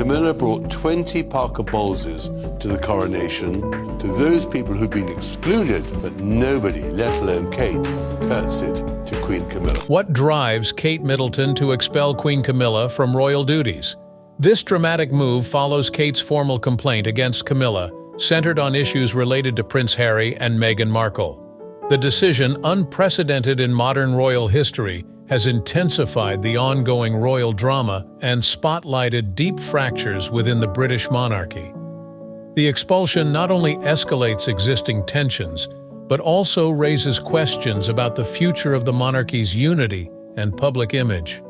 Camilla brought 20 Parker Bowleses to the coronation. To those people who'd been excluded, but nobody, let alone Kate, curtsied to Queen Camilla. What drives Kate Middleton to expel Queen Camilla from royal duties? This dramatic move follows Kate's formal complaint against Camilla, centered on issues related to Prince Harry and Meghan Markle. The decision, unprecedented in modern royal history, has intensified the ongoing royal drama and spotlighted deep fractures within the British monarchy. The expulsion not only escalates existing tensions, but also raises questions about the future of the monarchy's unity and public image.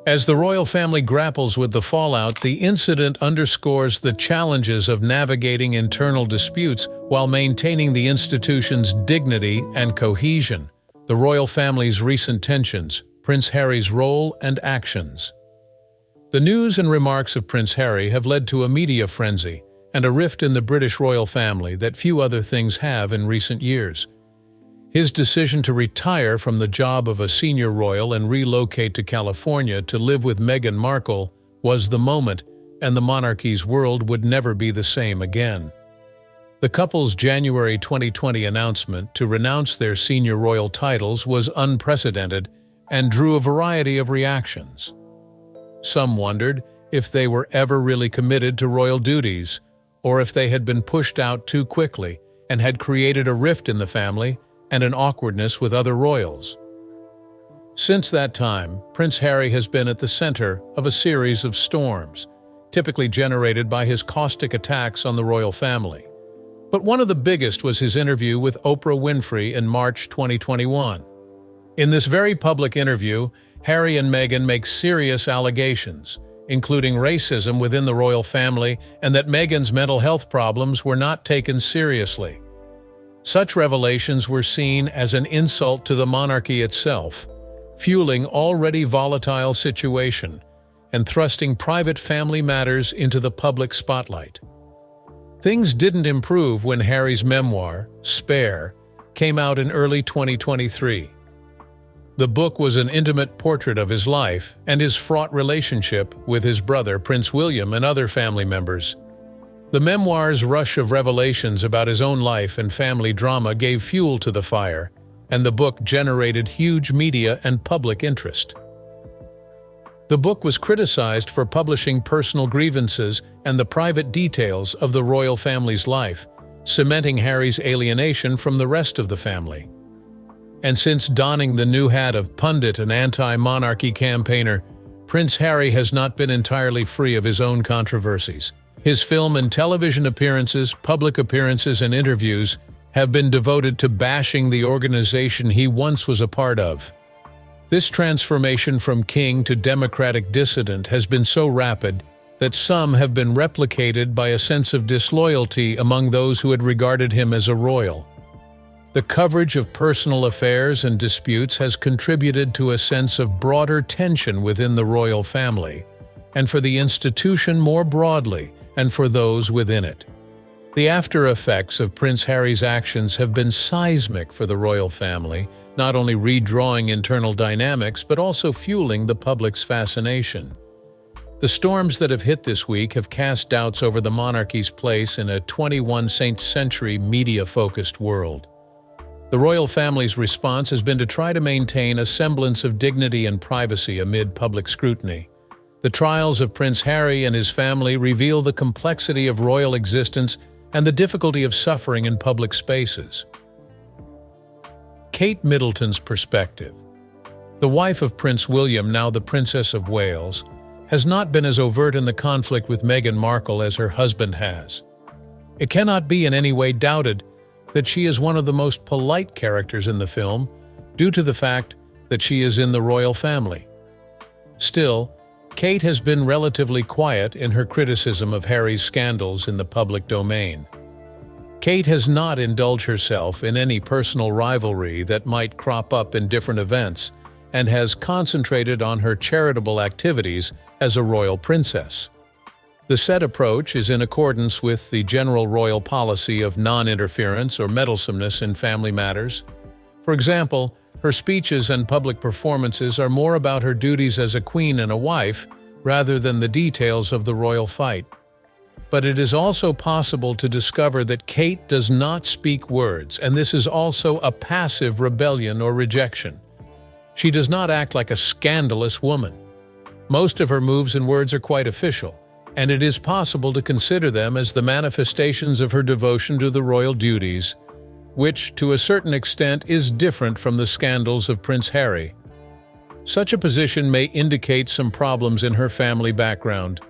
As the royal family grapples with the fallout, the incident underscores the challenges of navigating internal disputes while maintaining the institution's dignity and cohesion. The royal family's recent tensions, Prince Harry's role and actions. The news and remarks of Prince Harry have led to a media frenzy and a rift in the British royal family that few other things have in recent years. His decision to retire from the job of a senior royal and relocate to California to live with Meghan Markle was the moment, and the monarchy's world would never be the same again. The couple's January 2020 announcement to renounce their senior royal titles was unprecedented and drew a variety of reactions. Some wondered if they were ever really committed to royal duties, or if they had been pushed out too quickly and had created a rift in the family and an awkwardness with other royals. Since that time, Prince Harry has been at the center of a series of storms, typically generated by his caustic attacks on the royal family. But one of the biggest was his interview with Oprah Winfrey in March 2021. In this very public interview, Harry and Meghan make serious allegations, including racism within the royal family and that Meghan's mental health problems were not taken seriously. Such revelations were seen as an insult to the monarchy itself, fueling already volatile situation and thrusting private family matters into the public spotlight. Things didn't improve when Harry's memoir, Spare, came out in early 2023. The book was an intimate portrait of his life and his fraught relationship with his brother, Prince William, and other family members. The memoir's rush of revelations about his own life and family drama gave fuel to the fire, and the book generated huge media and public interest. The book was criticized for publishing personal grievances and the private details of the royal family's life, cementing Harry's alienation from the rest of the family. And since donning the new hat of pundit and anti-monarchy campaigner, Prince Harry has not been entirely free of his own controversies. His film and television appearances, public appearances, and interviews have been devoted to bashing the organization he once was a part of. This transformation from king to democratic dissident has been so rapid that some have been replicated by a sense of disloyalty among those who had regarded him as a royal. The coverage of personal affairs and disputes has contributed to a sense of broader tension within the royal family, and for the institution more broadly, and for those within it. The after effects of Prince Harry's actions have been seismic for the royal family, not only redrawing internal dynamics but also fueling the public's fascination. The storms that have hit this week have cast doubts over the monarchy's place in a 21st century media-focused world. The royal family's response has been to try to maintain a semblance of dignity and privacy amid public scrutiny. The trials of Prince Harry and his family reveal the complexity of royal existence and the difficulty of suffering in public spaces. Kate Middleton's perspective. The wife of Prince William, now the Princess of Wales, has not been as overt in the conflict with Meghan Markle as her husband has. It cannot be in any way doubted that she is one of the most polite characters in the film due to the fact that she is in the royal family. Still, Kate has been relatively quiet in her criticism of Harry's scandals in the public domain. Kate has not indulged herself in any personal rivalry that might crop up in different events and has concentrated on her charitable activities as a royal princess. The said approach is in accordance with the general royal policy of non-interference or meddlesomeness in family matters. For example, her speeches and public performances are more about her duties as a queen and a wife, rather than the details of the royal fight. But it is also possible to discover that Kate does not speak words, and this is also a passive rebellion or rejection. She does not act like a scandalous woman. Most of her moves and words are quite official, and it is possible to consider them as the manifestations of her devotion to the royal duties, which, to a certain extent, is different from the scandals of Prince Harry. Such a position may indicate some problems in her family background,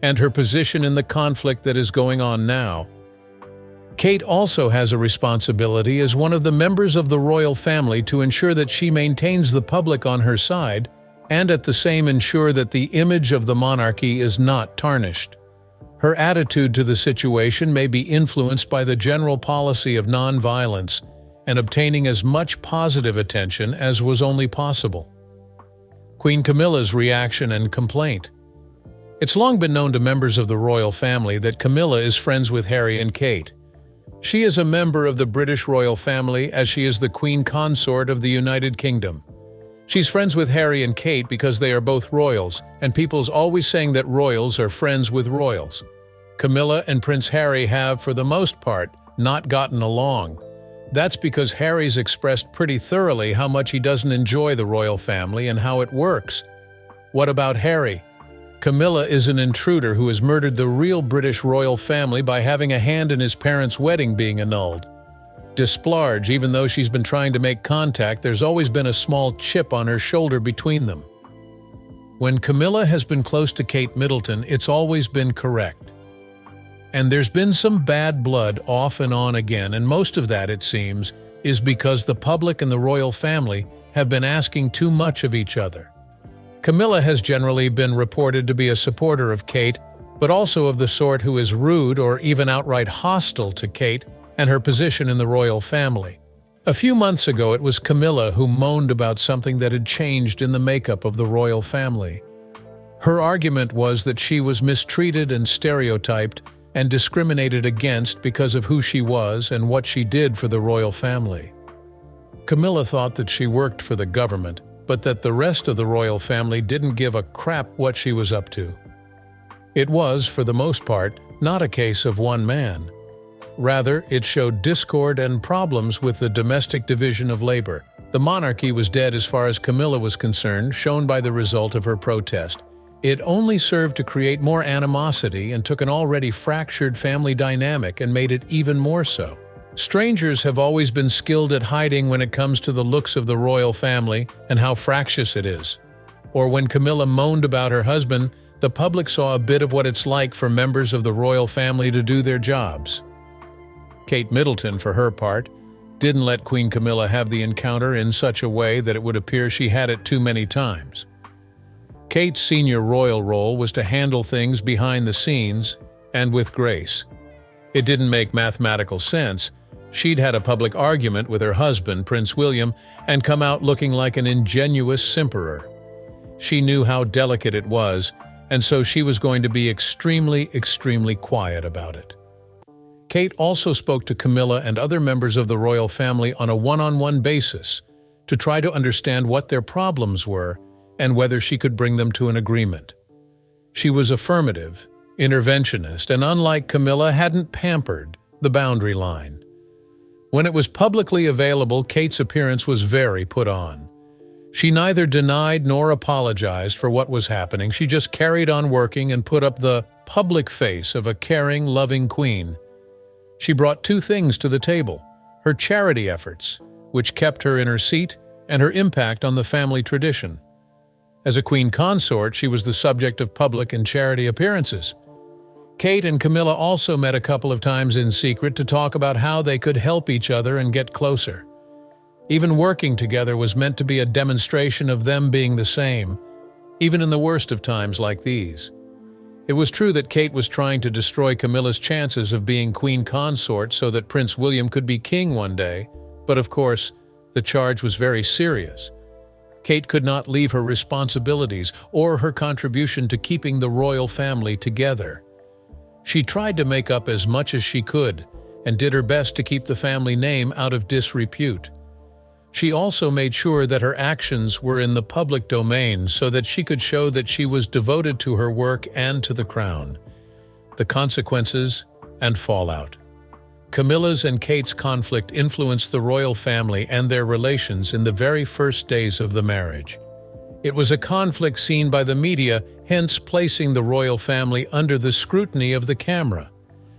and her position in the conflict that is going on now. Kate also has a responsibility as one of the members of the royal family to ensure that she maintains the public on her side and at the same ensure that the image of the monarchy is not tarnished. Her attitude to the situation may be influenced by the general policy of non-violence and obtaining as much positive attention as was only possible. Queen Camilla's reaction and complaint. It's long been known to members of the royal family that Camilla is friends with Harry and Kate. She is a member of the British royal family as she is the Queen Consort of the United Kingdom. She's friends with Harry and Kate because they are both royals, and people's always saying that royals are friends with royals. Camilla and Prince Harry have, for the most part, not gotten along. That's because Harry's expressed pretty thoroughly how much he doesn't enjoy the royal family and how it works. What about Harry? Camilla is an intruder who has murdered the real British royal family by having a hand in his parents' wedding being annulled. Displarge, even though she's been trying to make contact, there's always been a small chip on her shoulder between them. When Camilla has been close to Kate Middleton, it's always been correct. And there's been some bad blood off and on again, and most of that, it seems, is because the public and the royal family have been asking too much of each other. Camilla has generally been reported to be a supporter of Kate, but also of the sort who is rude or even outright hostile to Kate and her position in the royal family. A few months ago, it was Camilla who moaned about something that had changed in the makeup of the royal family. Her argument was that she was mistreated and stereotyped and discriminated against because of who she was and what she did for the royal family. Camilla thought that she worked for the government, but that the rest of the royal family didn't give a crap what she was up to. It was, for the most part, not a case of one man. Rather, it showed discord and problems with the domestic division of labor. The monarchy was dead as far as Camilla was concerned, shown by the result of her protest. It only served to create more animosity and took an already fractured family dynamic and made it even more so. Strangers have always been skilled at hiding when it comes to the looks of the royal family and how fractious it is. Or when Camilla moaned about her husband, the public saw a bit of what it's like for members of the royal family to do their jobs. Kate Middleton, for her part, didn't let Queen Camilla have the encounter in such a way that it would appear she had it too many times. Kate's senior royal role was to handle things behind the scenes and with grace. It didn't make mathematical sense. She'd had a public argument with her husband, Prince William, and come out looking like an ingenuous simperer. She knew how delicate it was, and so she was going to be extremely, extremely quiet about it. Kate also spoke to Camilla and other members of the royal family on a one-on-one basis to try to understand what their problems were and whether she could bring them to an agreement. She was affirmative, interventionist, and unlike Camilla, hadn't pampered the boundary line. When it was publicly available, Kate's appearance was very put on. She neither denied nor apologized for what was happening. She just carried on working and put up the public face of a caring, loving queen. She brought two things to the table: her charity efforts, which kept her in her seat, and her impact on the family tradition. As a queen consort, she was the subject of public and charity appearances. Kate and Camilla also met a couple of times in secret to talk about how they could help each other and get closer. Even working together was meant to be a demonstration of them being the same, even in the worst of times like these. It was true that Kate was trying to destroy Camilla's chances of being queen consort so that Prince William could be king one day, but of course, the charge was very serious. Kate could not leave her responsibilities or her contribution to keeping the royal family together. She tried to make up as much as she could and did her best to keep the family name out of disrepute. She also made sure that her actions were in the public domain so that she could show that she was devoted to her work and to the crown. The consequences and fallout. Camilla's and Kate's conflict influenced the royal family and their relations in the very first days of the marriage. It was a conflict seen by the media, hence placing the royal family under the scrutiny of the camera.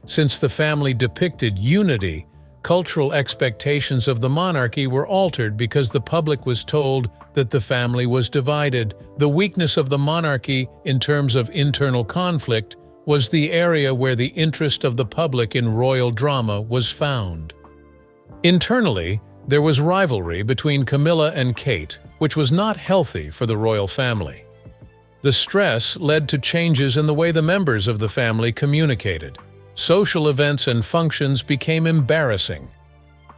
Since the family depicted unity, cultural expectations of the monarchy were altered because the public was told that the family was divided. The weakness of the monarchy in terms of internal conflict was the area where the interest of the public in royal drama was found. Internally, there was rivalry between Camilla and Kate, which was not healthy for the royal family. The stress led to changes in the way the members of the family communicated. Social events and functions became embarrassing.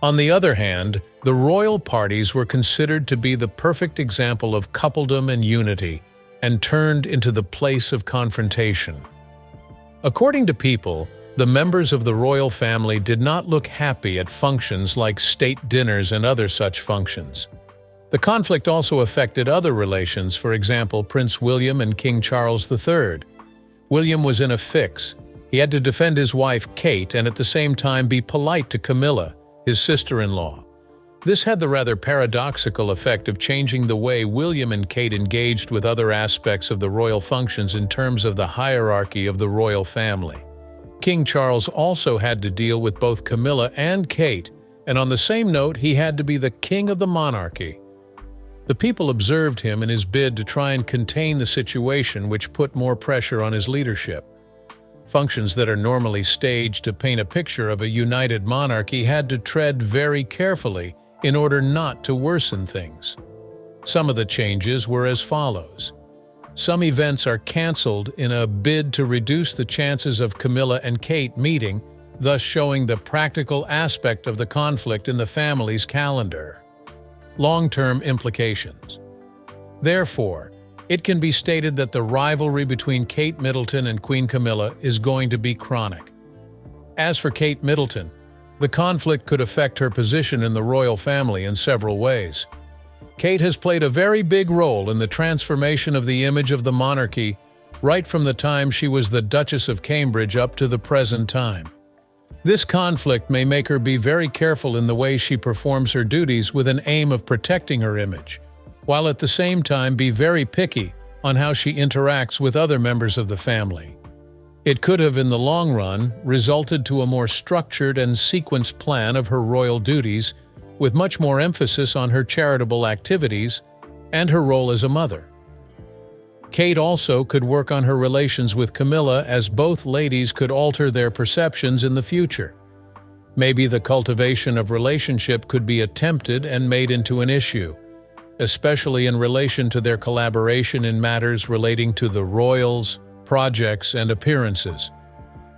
On the other hand, the royal parties were considered to be the perfect example of coupledom and unity, and turned into the place of confrontation. According to People, the members of the royal family did not look happy at functions like state dinners and other such functions. The conflict also affected other relations, for example, Prince William and King Charles III. William was in a fix. He had to defend his wife, Kate, and at the same time be polite to Camilla, his sister-in-law. This had the rather paradoxical effect of changing the way William and Kate engaged with other aspects of the royal functions in terms of the hierarchy of the royal family. King Charles also had to deal with both Camilla and Kate, and on the same note, he had to be the king of the monarchy. The people observed him in his bid to try and contain the situation, which put more pressure on his leadership. Functions that are normally staged to paint a picture of a united monarchy had to tread very carefully in order not to worsen things. Some of the changes were as follows. Some events are cancelled in a bid to reduce the chances of Camilla and Kate meeting, thus showing the practical aspect of the conflict in the family's calendar. Long-term implications. Therefore, it can be stated that the rivalry between Kate Middleton and Queen Camilla is going to be chronic. As for Kate Middleton, the conflict could affect her position in the royal family in several ways. Kate has played a very big role in the transformation of the image of the monarchy right from the time she was the Duchess of Cambridge up to the present time. This conflict may make her be very careful in the way she performs her duties with an aim of protecting her image, while at the same time be very picky on how she interacts with other members of the family. It could have, in the long run, resulted to a more structured and sequenced plan of her royal duties, with much more emphasis on her charitable activities and her role as a mother. Kate also could work on her relations with Camilla, as both ladies could alter their perceptions in the future. Maybe the cultivation of relationship could be attempted and made into an issue, especially in relation to their collaboration in matters relating to the royals, projects, and appearances.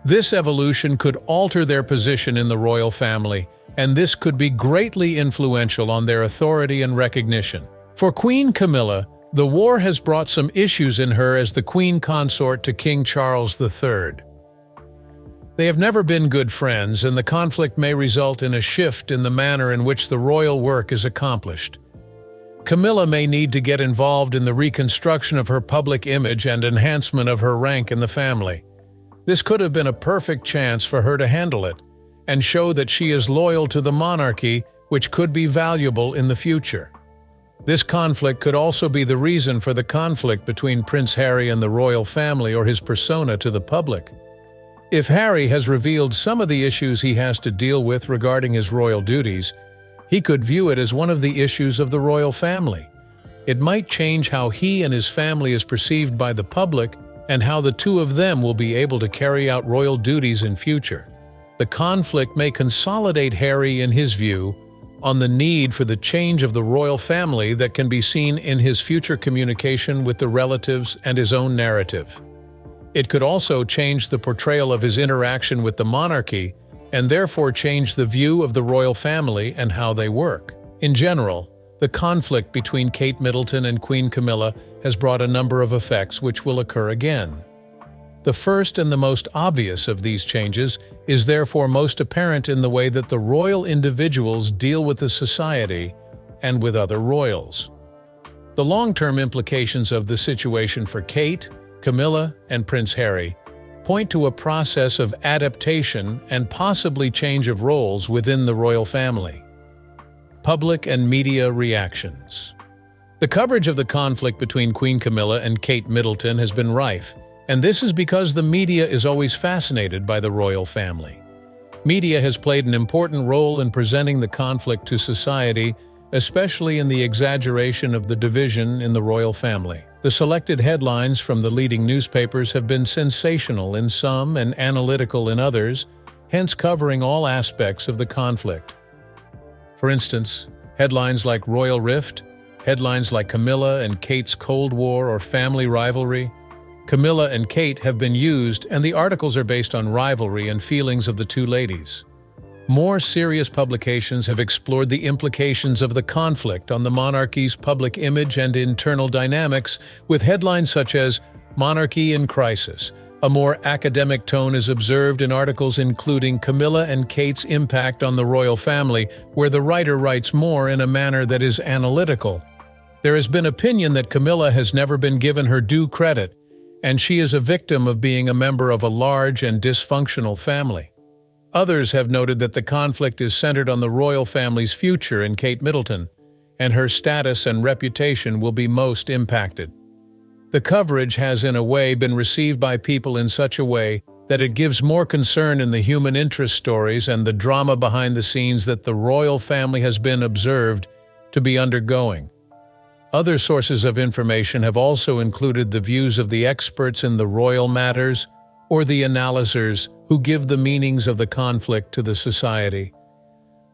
This evolution could alter their position in the royal family, and this could be greatly influential on their authority and recognition. For Queen Camilla, the war has brought some issues in her as the queen consort to King Charles III. They have never been good friends, and the conflict may result in a shift in the manner in which the royal work is accomplished. Camilla may need to get involved in the reconstruction of her public image and enhancement of her rank in the family. This could have been a perfect chance for her to handle it and show that she is loyal to the monarchy, which could be valuable in the future. This conflict could also be the reason for the conflict between Prince Harry and the royal family, or his persona to the public. If Harry has revealed some of the issues he has to deal with regarding his royal duties, he could view it as one of the issues of the royal family. It might change how he and his family is perceived by the public and how the two of them will be able to carry out royal duties in future. The conflict may consolidate Harry in his view on the need for the change of the royal family that can be seen in his future communication with the relatives and his own narrative. It could also change the portrayal of his interaction with the monarchy and therefore change the view of the royal family and how they work. In general, the conflict between Kate Middleton and Queen Camilla has brought a number of effects which will occur again. The first and the most obvious of these changes is therefore most apparent in the way that the royal individuals deal with the society and with other royals. The long-term implications of the situation for Kate, Camilla, and Prince Harry point to a process of adaptation and possibly change of roles within the royal family. Public and media reactions. The coverage of the conflict between Queen Camilla and Kate Middleton has been rife, and this is because the media is always fascinated by the royal family. Media has played an important role in presenting the conflict to society, especially in the exaggeration of the division in the royal family. The selected headlines from the leading newspapers have been sensational in some and analytical in others, hence covering all aspects of the conflict. For instance, headlines like Royal Rift, headlines like Camilla and Kate's Cold War or family rivalry. Camilla and Kate have been used, and the articles are based on rivalry and feelings of the two ladies. More serious publications have explored the implications of the conflict on the monarchy's public image and internal dynamics, with headlines such as "Monarchy in Crisis." A more academic tone is observed in articles including Camilla and Kate's impact on the royal family, where the writer writes more in a manner that is analytical. There has been opinion that Camilla has never been given her due credit, and she is a victim of being a member of a large and dysfunctional family. Others have noted that the conflict is centered on the royal family's future in Kate Middleton, and her status and reputation will be most impacted. The coverage has in a way been received by people in such a way that it gives more concern in the human interest stories and the drama behind the scenes that the royal family has been observed to be undergoing. Other sources of information have also included the views of the experts in the royal matters or the analysers who give the meanings of the conflict to the society.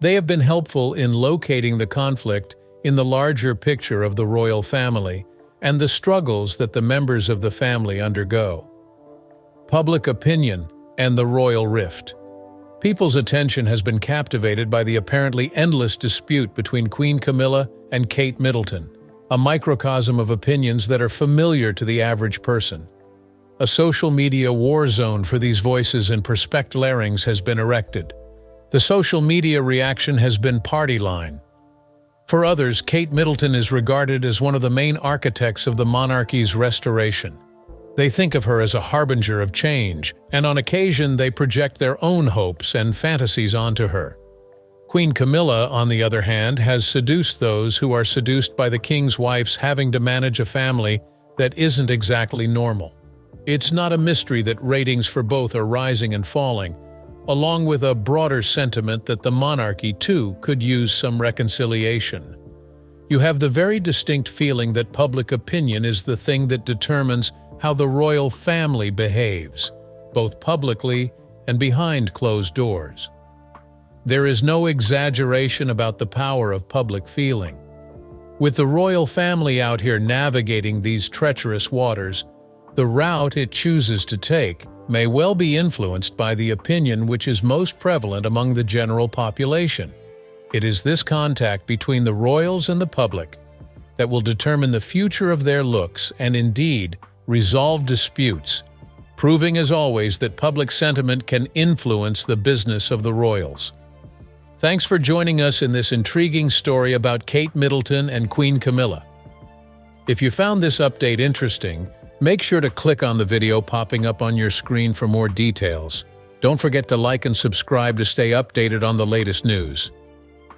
They have been helpful in locating the conflict in the larger picture of the royal family and the struggles that the members of the family undergo. Public opinion and the royal rift. People's attention has been captivated by the apparently endless dispute between Queen Camilla and Kate Middleton, a microcosm of opinions that are familiar to the average person. A social media war zone for these voices and perspeclarings has been erected. The social media reaction has been party line. For others, Kate Middleton is regarded as one of the main architects of the monarchy's restoration. They think of her as a harbinger of change, and on occasion they project their own hopes and fantasies onto her. Queen Camilla, on the other hand, has seduced those who are seduced by the king's wife's having to manage a family that isn't exactly normal. It's not a mystery that ratings for both are rising and falling, along with a broader sentiment that the monarchy, too, could use some reconciliation. You have the very distinct feeling that public opinion is the thing that determines how the royal family behaves, both publicly and behind closed doors. There is no exaggeration about the power of public feeling. With the royal family out here navigating these treacherous waters, the route it chooses to take may well be influenced by the opinion which is most prevalent among the general population. It is this contact between the royals and the public that will determine the future of their looks and indeed resolve disputes, proving as always that public sentiment can influence the business of the royals. Thanks for joining us in this intriguing story about Kate Middleton and Queen Camilla. If you found this update interesting, make sure to click on the video popping up on your screen for more details. Don't forget to like and subscribe to stay updated on the latest news.